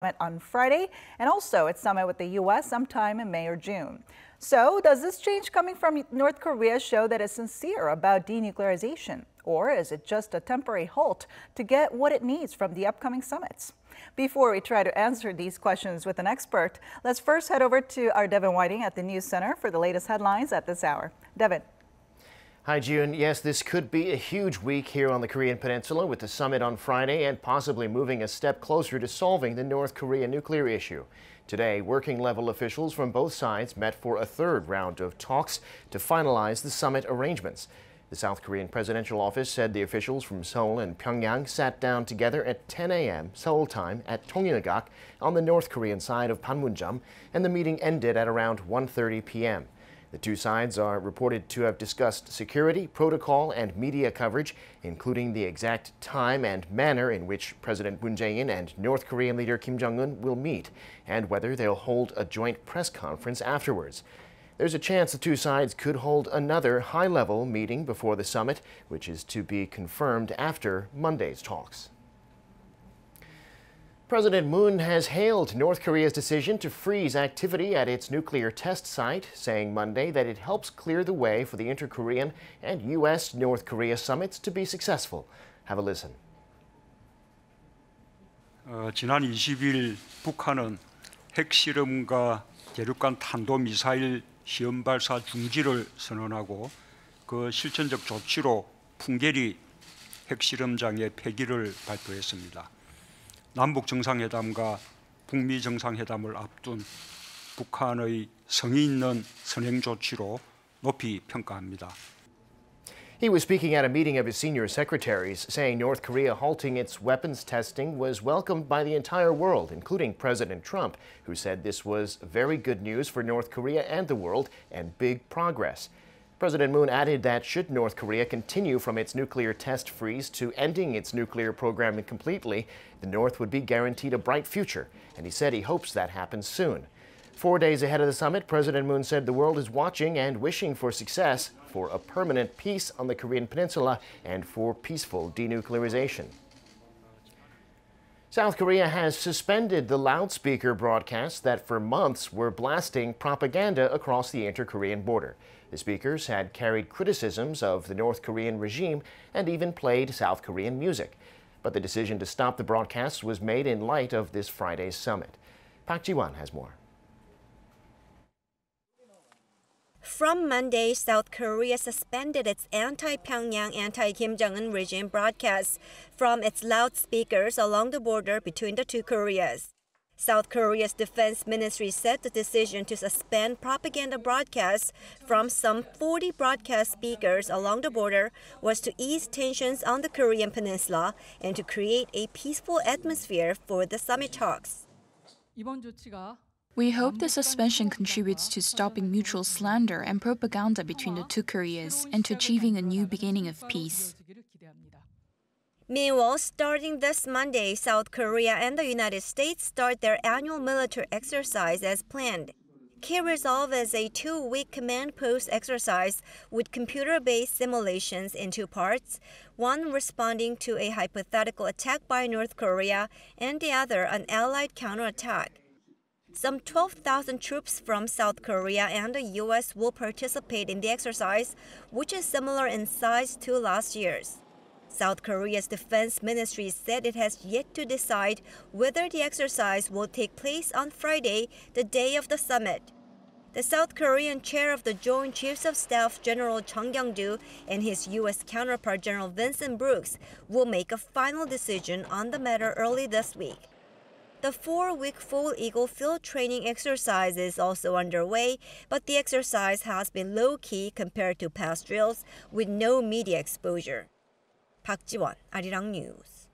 on Friday, and also its summit with the U.S. sometime in May or June. So, does this change coming from North Korea show that it's sincere about denuclearization? Or is it just a temporary halt to get what it needs from the upcoming summits? Before we try to answer these questions with an expert, let's first head over to our Devin Whiting at the News Center for the latest headlines at this hour. Devin. Hi, June. Yes, this could be a huge week here on the Korean Peninsula with the summit on Friday and possibly moving a step closer to solving the North Korea nuclear issue. Today, working-level officials from both sides met for a third round of talks to finalize the summit arrangements. The South Korean presidential office said the officials from Seoul and Pyongyang sat down together at 10 a.m. Seoul time at Tongil-gak on the North Korean side of Panmunjom, and the meeting ended at around 1:30 p.m. The two sides are reported to have discussed security, protocol, and media coverage, including the exact time and manner in which President Moon Jae-in and North Korean leader Kim Jong-un will meet, and whether they'll hold a joint press conference afterwards. There's a chance the two sides could hold another high-level meeting before the summit, which is to be confirmed after Monday's talks. President Moon has hailed North Korea's decision to freeze activity at its nuclear test site, saying Monday that it helps clear the way for the inter-Korean and U.S.-North Korea summits to be successful. Have a listen. 지난 20일 북한은 핵실험과 대륙간 탄도미사일 시험 발사 중지를 선언하고 그 실천적 조치로 풍계리 핵실험장의 폐기를 발표했습니다. 남북 정상회담과 북미 정상회담을 앞둔 북한의 성의 있는 선행 조치로 높이 평가합니다. He was speaking at a meeting of his senior secretaries, saying North Korea halting its weapons testing was welcomed by the entire world, including President Trump, who said this was very good news for North Korea and the world and big progress. President Moon added that should North Korea continue from its nuclear test freeze to ending its nuclear program completely, the North would be guaranteed a bright future, and he said he hopes that happens soon. 4 days ahead of the summit, President Moon said the world is watching and wishing for success, for a permanent peace on the Korean Peninsula, and for peaceful denuclearization. South Korea has suspended the loudspeaker broadcasts that for months were blasting propaganda across the inter-Korean border. The speakers had carried criticisms of the North Korean regime and even played South Korean music. But the decision to stop the broadcasts was made in light of this Friday's summit. Park Ji-won has more. From Monday, South Korea suspended its anti-Pyongyang, anti-Kim Jong-un regime broadcasts from its loudspeakers along the border between the two Koreas. South Korea's defense ministry said the decision to suspend propaganda broadcasts from some 40 broadcast speakers along the border was to ease tensions on the Korean peninsula and to create a peaceful atmosphere for the summit talks. We hope the suspension contributes to stopping mutual slander and propaganda between the two Koreas and to achieving a new beginning of peace. Meanwhile, starting this Monday, South Korea and the United States start their annual military exercise as planned. K-Resolve is a 2-week command post exercise with computer-based simulations in 2 parts, one responding to a hypothetical attack by North Korea and the other an Allied counterattack. Some 12,000 troops from South Korea and the U.S. will participate in the exercise, which is similar in size to last year's. South Korea's defense ministry said it has yet to decide whether the exercise will take place on Friday, the day of the summit. The South Korean chair of the Joint Chiefs of Staff, General Chung Kyung-do, and his U.S. counterpart, General Vincent Brooks, will make a final decision on the matter early this week. The 4-week Full Eagle field training exercise is also underway, but the exercise has been low-key compared to past drills with no media exposure. Park Ji-won, Arirang News.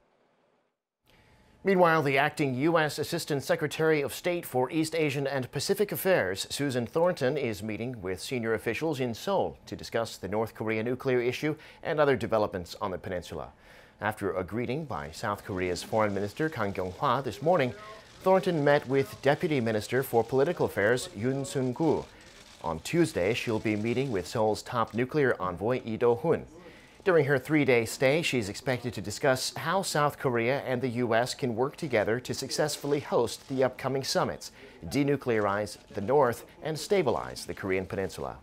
Meanwhile, the acting U.S. Assistant Secretary of State for East Asian and Pacific Affairs, Susan Thornton, is meeting with senior officials in Seoul to discuss the North Korea nuclear issue and other developments on the peninsula. After a greeting by South Korea's Foreign Minister Kang Kyung-hwa this morning, Thornton met with Deputy Minister for Political Affairs Yoon Sung-gu. On Tuesday, she'll be meeting with Seoul's top nuclear envoy Lee Do-hun. During her 3-day stay, she's expected to discuss how South Korea and the U.S. can work together to successfully host the upcoming summits, denuclearize the North, and stabilize the Korean peninsula.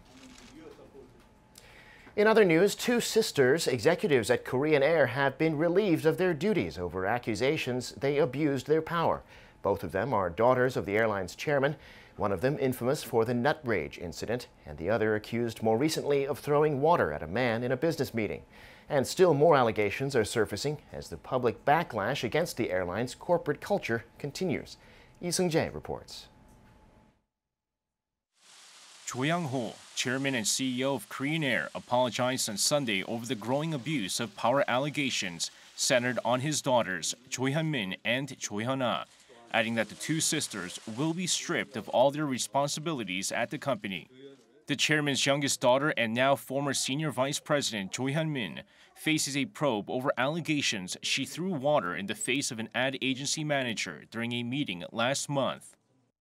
In other news, 2 sisters, executives at Korean Air, have been relieved of their duties over accusations they abused their power. Both of them are daughters of the airline's chairman, one of them infamous for the nut rage incident, and the other accused more recently of throwing water at a man in a business meeting. And still more allegations are surfacing as the public backlash against the airline's corporate culture continues. Lee Seung-jae reports. Choi Young-ho, chairman and CEO of Korean Air, apologized on Sunday over the growing abuse of power allegations centered on his daughters, Choi Hyun-min and Choi Hyun-ah, adding that the 2 sisters will be stripped of all their responsibilities at the company. The chairman's youngest daughter and now former senior vice president Choi Hyun-min faces a probe over allegations she threw water in the face of an ad agency manager during a meeting last month.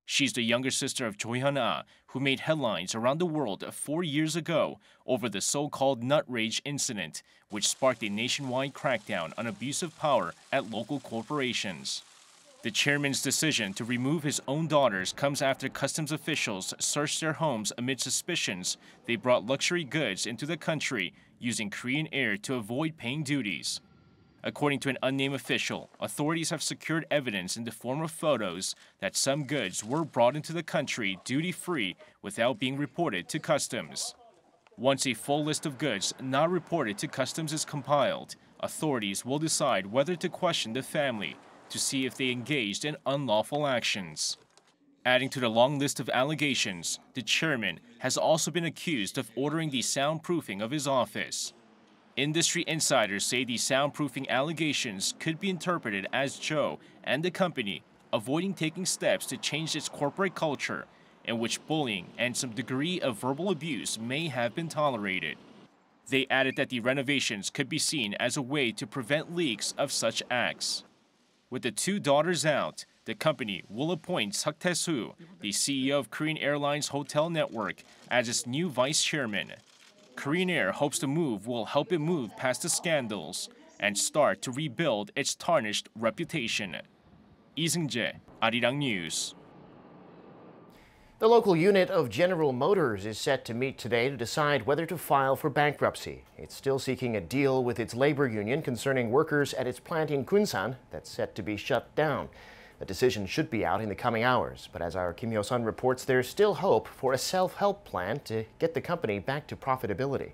She's the younger sister of Choi Hyun-ah, who made headlines around the world 4 years ago over the so-called nut rage incident, which sparked a nationwide crackdown on abuse of power at local corporations. The chairman's decision to remove his own daughters comes after customs officials searched their homes amid suspicions they brought luxury goods into the country using Korean Air to avoid paying duties. According to an unnamed official, authorities have secured evidence in the form of photos that some goods were brought into the country duty-free without being reported to customs. Once a full list of goods not reported to customs is compiled, authorities will decide whether to question the family to see if they engaged in unlawful actions. Adding to the long list of allegations, the chairman has also been accused of ordering the soundproofing of his office. Industry insiders say the soundproofing allegations could be interpreted as Cho and the company avoiding taking steps to change its corporate culture, in which bullying and some degree of verbal abuse may have been tolerated. They added that the renovations could be seen as a way to prevent leaks of such acts. With the 2 daughters out, the company will appoint Seok Tae-soo, the CEO of Korean Airlines Hotel Network, as its new vice chairman. Korean Air hopes the move will help it move past the scandals and start to rebuild its tarnished reputation. Lee Seung-jae, Arirang News. The local unit of General Motors is set to meet today to decide whether to file for bankruptcy. It's still seeking a deal with its labor union concerning workers at its plant in Kunsan that's set to be shut down. The decision should be out in the coming hours, but as our Kim Yeon Ook reports, there's still hope for a self-help plan to get the company back to profitability.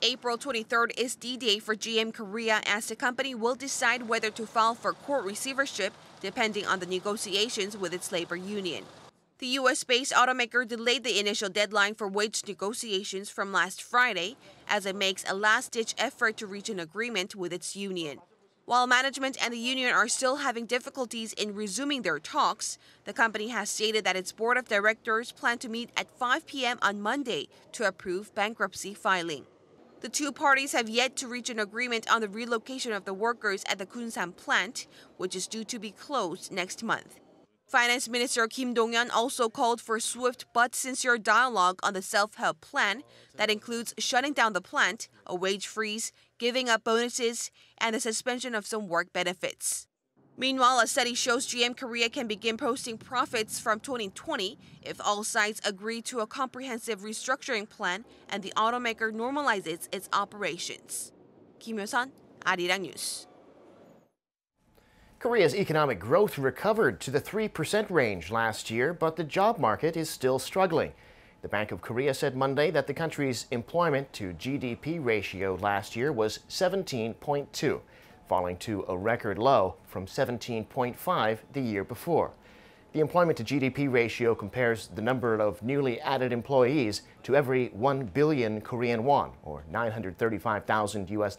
April 23rd is D-Day for GM Korea, as the company will decide whether to file for court receivership depending on the negotiations with its labor union. The U.S.-based automaker delayed the initial deadline for wage negotiations from last Friday as it makes a last-ditch effort to reach an agreement with its union. While management and the union are still having difficulties in resuming their talks, the company has stated that its board of directors plan to meet at 5 p.m. on Monday to approve bankruptcy filing. The 2 parties have yet to reach an agreement on the relocation of the workers at the Kunsan plant, which is due to be closed next month. Finance Minister Kim Dong-yeon also called for swift but sincere dialogue on the self-help plan that includes shutting down the plant, a wage freeze, giving up bonuses, and the suspension of some work benefits. Meanwhile, a study shows GM Korea can begin posting profits from 2020 if all sides agree to a comprehensive restructuring plan and the automaker normalizes its operations. Kim Yeon Ook, Arirang News. Korea's economic growth recovered to the 3% range last year, but the job market is still struggling. The Bank of Korea said Monday that the country's employment-to-GDP ratio last year was 17.2. falling to a record low from 17.5 the year before. The employment-to-GDP ratio compares the number of newly added employees to every 1 billion Korean won, or $935,000 US,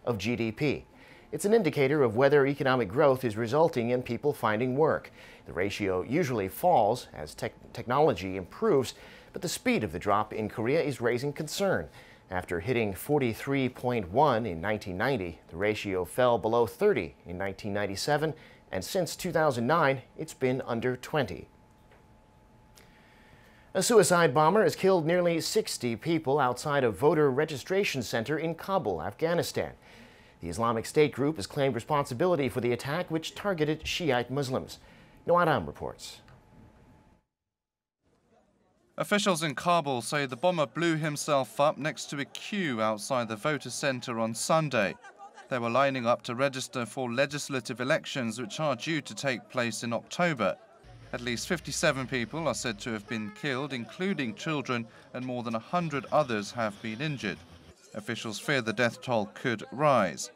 of GDP. It's an indicator of whether economic growth is resulting in people finding work. The ratio usually falls as technology improves, but the speed of the drop in Korea is raising concern. After hitting 43.1 in 1990, the ratio fell below 30 in 1997, and since 2009, it's been under 20. A suicide bomber has killed nearly 60 people outside a voter registration center in Kabul, Afghanistan. The Islamic State group has claimed responsibility for the attack, which targeted Shiite Muslims. Noadam reports. Officials in Kabul say the bomber blew himself up next to a queue outside the voter center on Sunday. They were lining up to register for legislative elections, which are due to take place in October. At least 57 people are said to have been killed, including children, and more than 100 others have been injured. Officials fear the death toll could rise.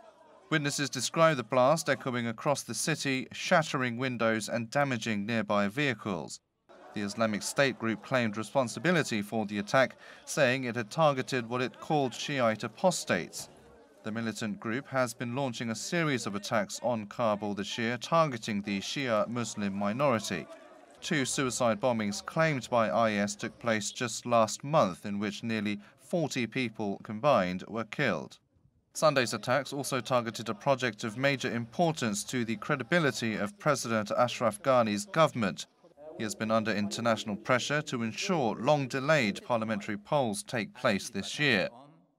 Witnesses describe the blast echoing across the city, shattering windows and damaging nearby vehicles. The Islamic State group claimed responsibility for the attack, saying it had targeted what it called Shiite apostates. The militant group has been launching a series of attacks on Kabul this year, targeting the Shia Muslim minority. 2 suicide bombings claimed by IS took place just last month, in which nearly 40 people combined were killed. Sunday's attacks also targeted a project of major importance to the credibility of President Ashraf Ghani's government. He has been under international pressure to ensure long-delayed parliamentary polls take place this year.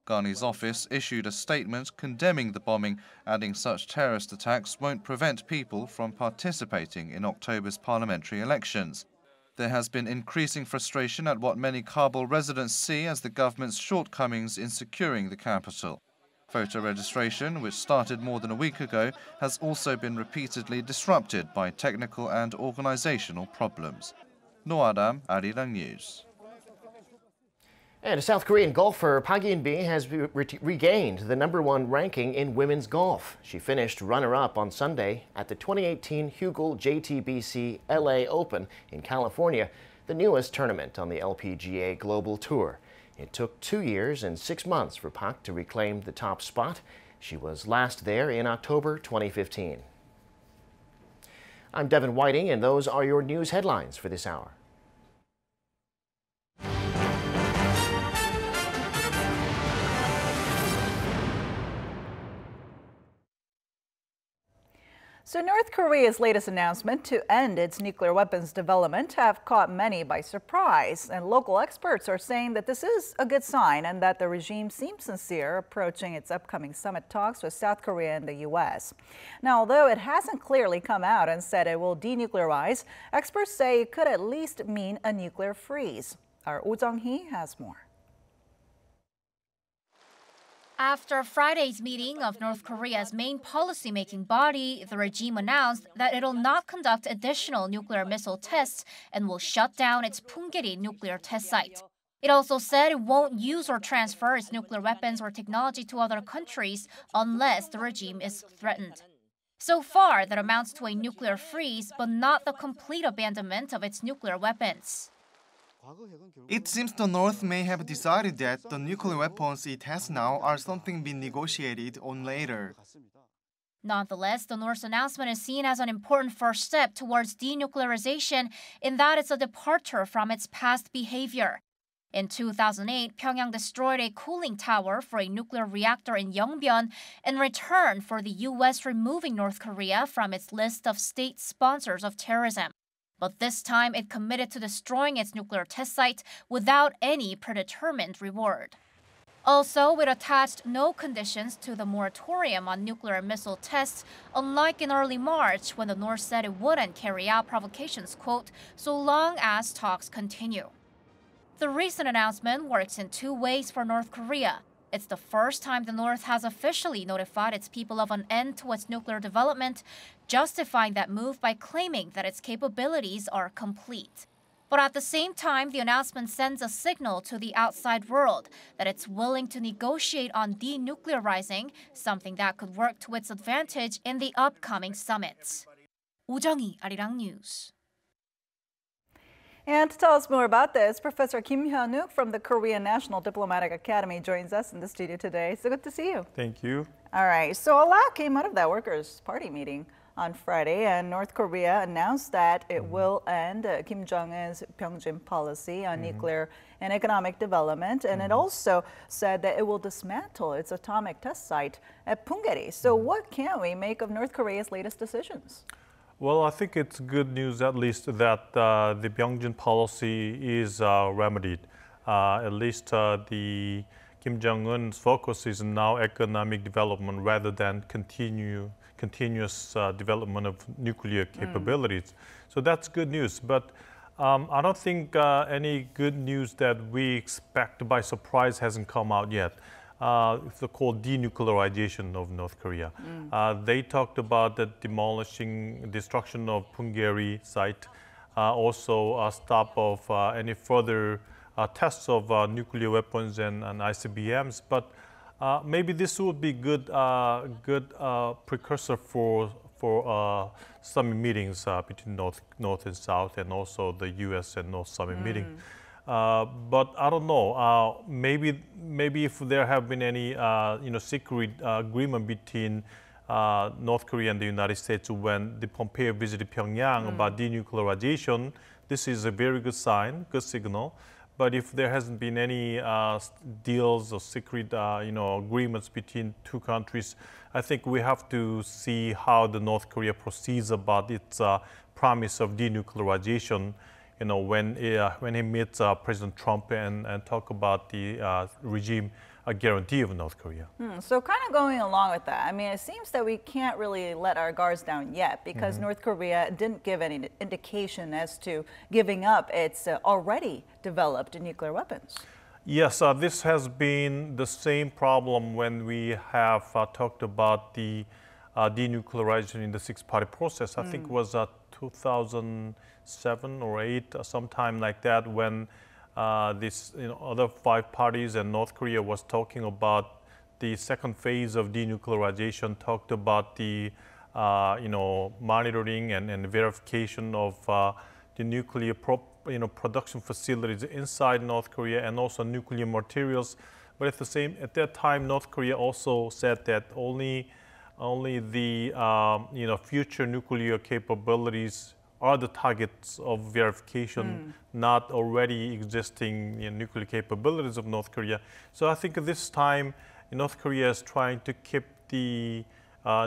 Ghani's office issued a statement condemning the bombing, adding such terrorist attacks won't prevent people from participating in October's parliamentary elections. There has been increasing frustration at what many Kabul residents see as the government's shortcomings in securing the capital. Voter registration, which started more than a week ago, has also been repeatedly disrupted by technical and organizational problems. Noadam, Arirang News. And South Korean golfer Inbee has regained the #1 ranking in women's golf. She finished runner-up on Sunday at the 2018 Hugel JTBC LA Open in California, the newest tournament on the LPGA Global Tour. It took 2 years and 6 months for Pak to reclaim the top spot. She was last there in October 2015. I'm Devin Whiting, and those are your news headlines for this hour. So North Korea's latest announcement to end its nuclear weapons development have caught many by surprise, and local experts are saying that this is a good sign and that the regime seems sincere approaching its upcoming summit talks with South Korea and the U.S. Now, although it hasn't clearly come out and said it will denuclearize, experts say it could at least mean a nuclear freeze. Our Oh Jung-hee has more. After Friday's meeting of North Korea's main policy-making body, the regime announced that it'll not conduct additional nuclear missile tests and will shut down its Punggye-ri nuclear test site. It also said it won't use or transfer its nuclear weapons or technology to other countries unless the regime is threatened. So far, that amounts to a nuclear freeze, but not the complete abandonment of its nuclear weapons. It seems the North may have decided that the nuclear weapons it has now are something being negotiated on later. Nonetheless, the North's announcement is seen as an important first step towards denuclearization in that it's a departure from its past behavior. In 2008, Pyongyang destroyed a cooling tower for a nuclear reactor in Yongbyon in return for the U.S. removing North Korea from its list of state sponsors of terrorism. But this time, it committed to destroying its nuclear test site without any predetermined reward. Also, it attached no conditions to the moratorium on nuclear missile tests, unlike in early March when the North said it wouldn't carry out provocations, quote, so long as talks continue. The recent announcement works in 2 ways for North Korea. It's the first time the North has officially notified its people of an end to its nuclear development, justifying that move by claiming that its capabilities are complete. But at the same time, the announcement sends a signal to the outside world that it's willing to negotiate on denuclearizing, something that could work to its advantage in the upcoming summits. Oh Jung-hee, Arirang News. And to tell us more about this, Professor Kim Yeon Ook from the Korean National Diplomatic Academy joins us in the studio today. So good to see you. Thank you. All right, so a lot came out of that Workers' Party meeting on Friday, and North Korea announced that it will end Kim Jong-un's Panmunjom policy on nuclear and economic development, and it also said that it will dismantle its atomic test site at Punggye-ri. So what can we make of North Korea's latest decisions? Well, I think it's good news at least that the Pyongyang policy is remedied. At least the Kim Jong-un's focus is now economic development rather than continuous development of nuclear capabilities. So that's good news. But I don't think any good news that we expect by surprise hasn't come out yet. It's called denuclearization of North Korea. They talked about the destruction of Punggye site, also a stop of any further tests of nuclear weapons and ICBMs. But maybe this would be good precursor for summit meetings between North and South, and also the U.S. and North summit meeting. But I don't know. Maybe if there have been any secret agreement between North Korea and the United States when the Pompeo visited Pyongyang about denuclearization, this is a very good sign, good signal. But if there hasn't been any deals or secret agreements between two countries, I think we have to see how the North Korea proceeds about its promise of denuclearization. When he meets President Trump and talk about the regime guarantee of North Korea. So kind of going along with that, I mean, it seems that we can't really let our guards down yet because North Korea didn't give any indication as to giving up its already developed nuclear weapons. Yes, this has been the same problem when we have talked about the denuclearization in the six-party process. I think it was 2007 or 8, sometime like that, when this other 5 parties and North Korea was talking about the second phase of denuclearization, talked about the monitoring and verification of the nuclear production facilities inside North Korea and also nuclear materials. But at that time, North Korea also said that only the future nuclear capabilities are the targets of verification, not already existing nuclear capabilities of North Korea. So I think this time North Korea is trying to keep the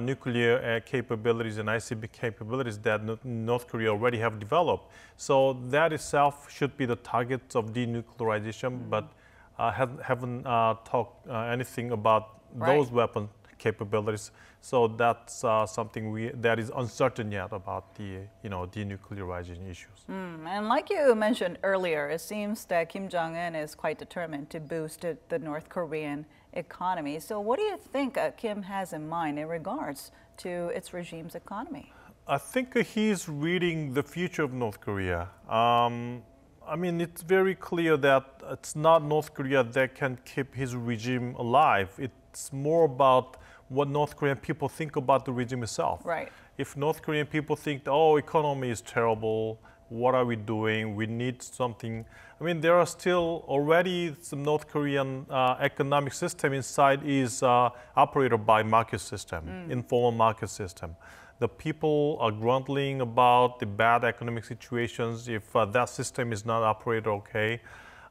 nuclear capabilities and ICB capabilities that North Korea already have developed. So that itself should be the targets of denuclearization, but haven't talked anything about those weapon capabilities. So that's something that is uncertain yet about the denuclearization issues. And like you mentioned earlier, it seems that Kim Jong-un is quite determined to boost the North Korean economy. So what do you think Kim has in mind in regards to its regime's economy? I think he's reading the future of North Korea. I mean, it's very clear that it's not North Korea that can keep his regime alive. It's more about what North Korean people think about the regime itself. Right. If North Korean people think, oh, economy is terrible, what are we doing? We need something. I mean, there are still already some North Korean economic system inside is operated by market system, informal market system. The people are grumbling about the bad economic situations if that system is not operated okay.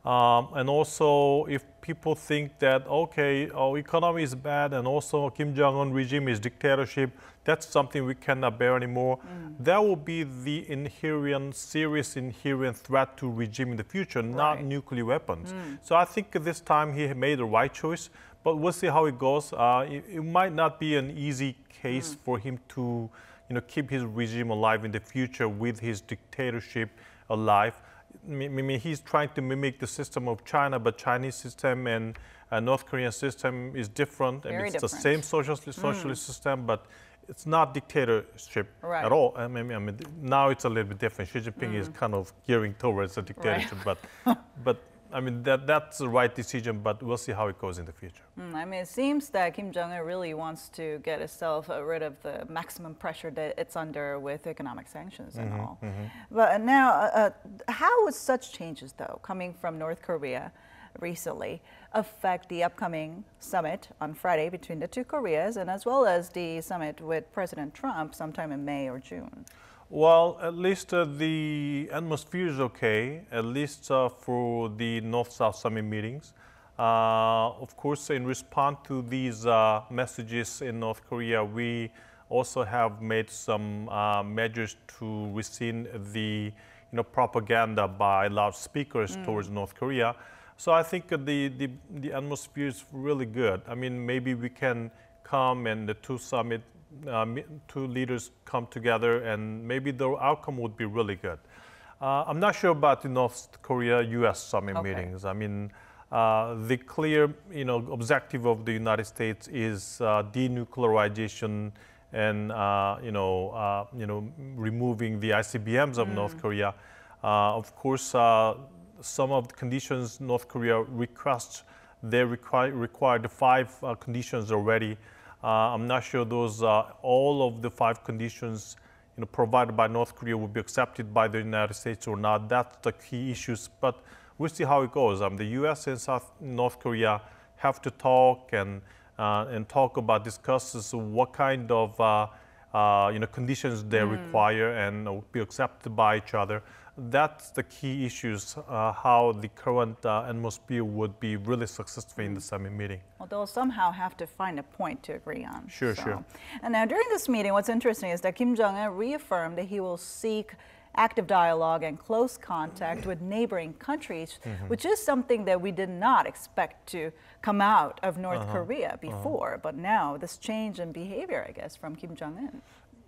And also, if people think that, okay, our economy is bad and also Kim Jong-un regime is dictatorship, that's something we cannot bear anymore, that will be the serious inherent threat to regime in the future, not nuclear weapons. So I think this time he made the right choice, but we'll see how it goes. It might not be an easy case for him to keep his regime alive in the future with his dictatorship alive. I mean, he's trying to mimic the system of China, but Chinese system and North Korean system is different. And it's different. The same socialist system, but it's not dictatorship at all. I mean, now it's a little bit different. Xi Jinping is kind of gearing towards a dictatorship, but I mean, that's the right decision, but we'll see how it goes in the future. I mean, it seems that Kim Jong-un really wants to get itself rid of the maximum pressure that it's under with economic sanctions and all. But now, how would such changes, though, coming from North Korea recently, affect the upcoming summit on Friday between the two Koreas, and as well as the summit with President Trump sometime in May or June? Well, at least the atmosphere is okay, at least for the North-South summit meetings. Of course, in response to these messages in North Korea, we also have made some measures to rescind the propaganda by loudspeakers towards North Korea. So I think the atmosphere is really good. I mean, maybe we can come and the two leaders come together, and maybe the outcome would be really good. I'm not sure about the North Korea-U.S. summit meetings. I mean, the clear, objective of the United States is denuclearization and removing the ICBMs of North Korea. Of course, some of the conditions North Korea requests, they require the 5 conditions already. I'm not sure those all of the 5 conditions provided by North Korea will be accepted by the United States or not. That's the key issues, but we'll see how it goes. The U.S. and North Korea have to talk and talk about, discuss what kind of conditions they require and will be accepted by each other. That's the key issues, how the current atmosphere would be really successful in the summit meeting. Well, they'll somehow have to find a point to agree on. Sure. And now during this meeting, what's interesting is that Kim Jong-un reaffirmed that he will seek active dialogue and close contact with neighboring countries, which is something that we did not expect to come out of North Korea before. But now this change in behavior, I guess, from Kim Jong-un.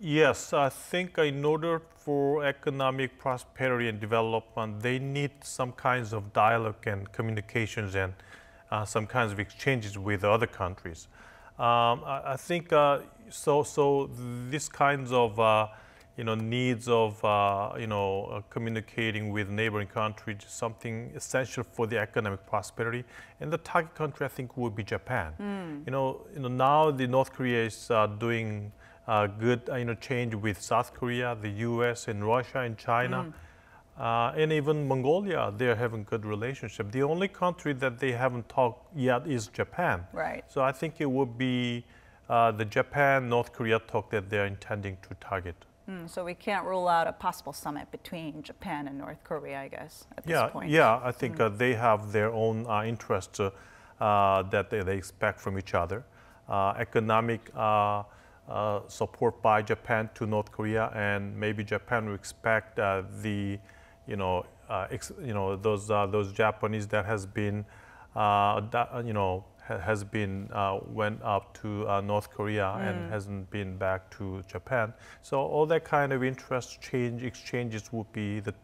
Yes, I think in order for economic prosperity and development, they need some kinds of dialogue and communications and some kinds of exchanges with other countries. I think so this kinds of needs of communicating with neighboring countries is something essential for the economic prosperity. And the target country, I think, would be Japan. Now the North Korea is doing good change with South Korea, the U.S. and Russia and China, and even Mongolia. They're having good relationship. The only country that they haven't talked yet is Japan. Right. So I think it would be the Japan-North Korea talk that they're intending to target. So we can't rule out a possible summit between Japan and North Korea, I guess, at this point. Yeah, I think they have their own interests that they expect from each other. Economic support by Japan to North Korea, and maybe Japan will expect those Japanese that has been went up to North Korea and hasn't been back to Japan. So all that kind of exchanges would be the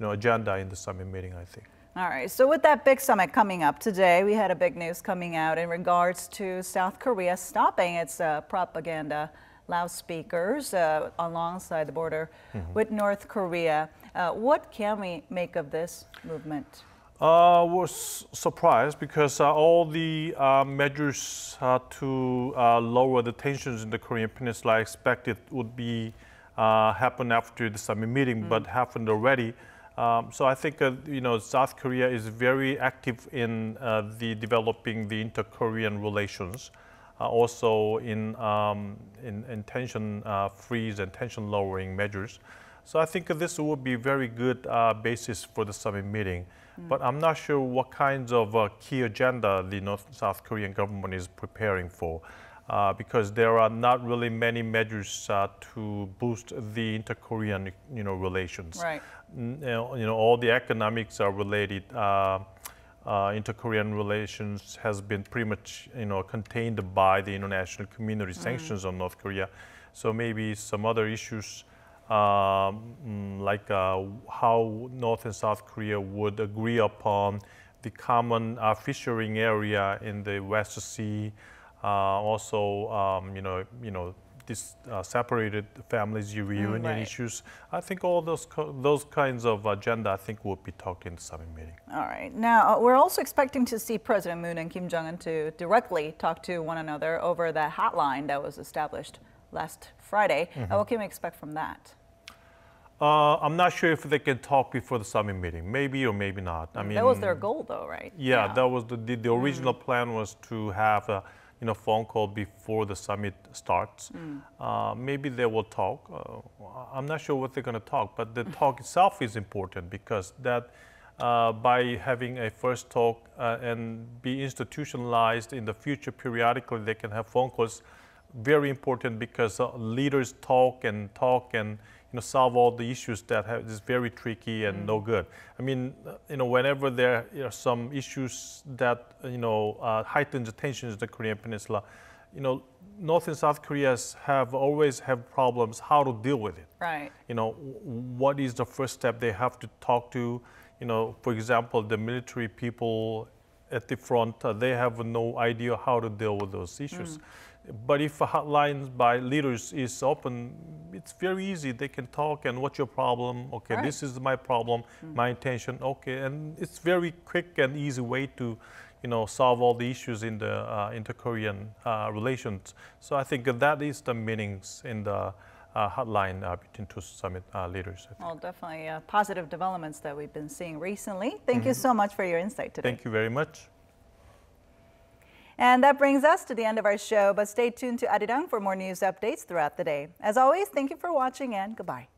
agenda in the summit meeting, I think. All right, so with that big summit coming up today, we had a big news coming out in regards to South Korea stopping its propaganda loudspeakers alongside the border with North Korea. What can we make of this movement? Was surprised because all the measures to lower the tensions in the Korean Peninsula I expected would be happen after the summit meeting, but happened already. So I think South Korea is very active in developing the inter-Korean relations, also in tension freeze and tension lowering measures. So I think this would be very good basis for the summit meeting. But I'm not sure what kinds of key agenda the South Korean government is preparing for, because there are not really many measures to boost the inter-Korean relations. Right. All the economics are related. Inter-Korean relations has been pretty much contained by the international community sanctions on North Korea. So maybe some other issues like how North and South Korea would agree upon the common fishing area in the West Sea. Also, this separated families reunion issues. I think all those kinds of agenda, I think, will be talked in the summit meeting. All right. Now, we're also expecting to see President Moon and Kim Jong-un to directly talk to one another over the hotline that was established last Friday. What can we expect from that? I'm not sure if they can talk before the summit meeting. Maybe or maybe not. I mean, that was their goal, though, right? Yeah, that was the original plan was to have a phone call before the summit starts. Maybe they will talk. I'm not sure what they're going to talk, but the talk itself is important because that by having a first talk and be institutionalized in the future periodically, they can have phone calls very important because leaders talk and solve all the issues that is very tricky and no good. I mean, whenever there are some issues that heighten the tensions in the Korean Peninsula, North and South Koreas always have problems how to deal with it. Right. What is the first step they have to talk to? For example, the military people at the front, they have no idea how to deal with those issues. But if a hotline by leaders is open, it's very easy. They can talk and what's your problem? Okay, right. This is my problem, my intention. Okay, and it's very quick and easy way to, solve all the issues in the inter-Korean relations. So I think that is the meanings in the hotline between two summit leaders. Well, definitely positive developments that we've been seeing recently. Thank you so much for your insight today. Thank you very much. And that brings us to the end of our show, but stay tuned to Arirang for more news updates throughout the day. As always, thank you for watching and goodbye.